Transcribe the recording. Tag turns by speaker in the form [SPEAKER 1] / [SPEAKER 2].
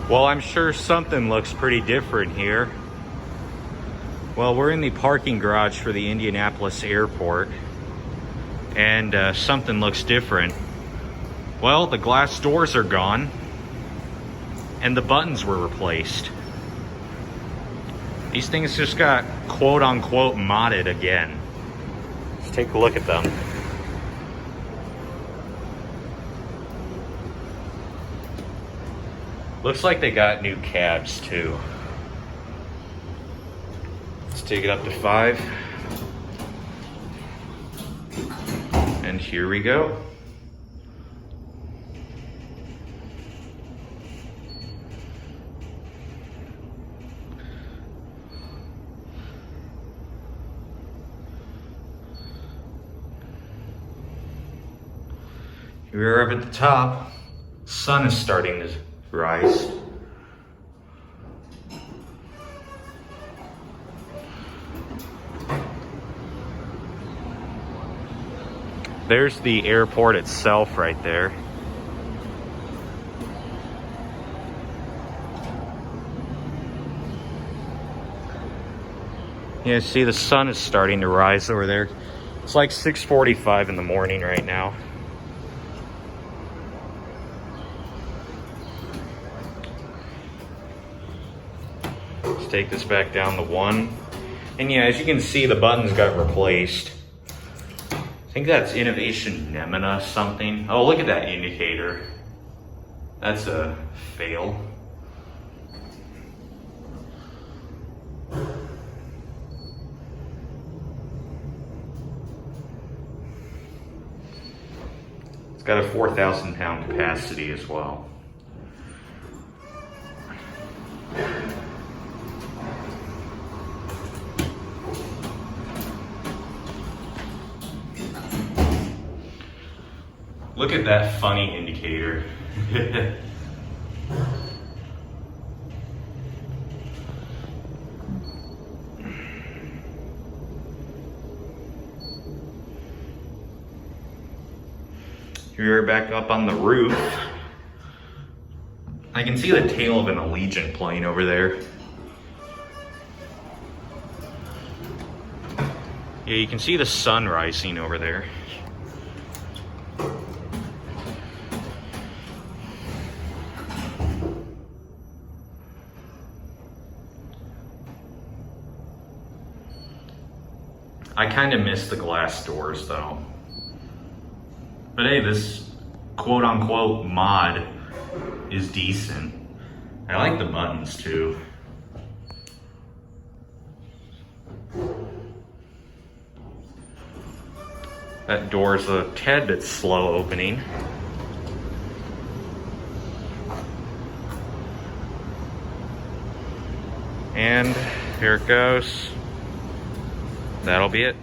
[SPEAKER 1] Well, I'm sure something looks pretty different here. Well, we're in the parking garage for the Indianapolis airport, and something looks different. Well, the glass doors are gone, and the buttons were replaced. These things just got quote-unquote modded again. Let's take a look at them. Looks like they got new cabs too. Let's take it up to 5. And here we go. Here we are up at the top. Sun is starting to rise. There's the airport itself right there. You see the sun is starting to rise over there. It's like 6:45 in the morning right now. Let's take this back down to 1. And yeah, as you can see, the buttons got replaced. I think that's Innovation Nemina something. Oh, look at that indicator. That's a fail. It's got a 4,000 pound capacity as well. Look at that funny indicator. Here we're back up on the roof. I can see the tail of an Allegiant plane over there. Yeah, you can see the sun rising over there. I kind of miss the glass doors though. But hey, this quote-unquote mod is decent. I like the buttons too. That door's a tad bit slow opening. And here it goes. That'll be it.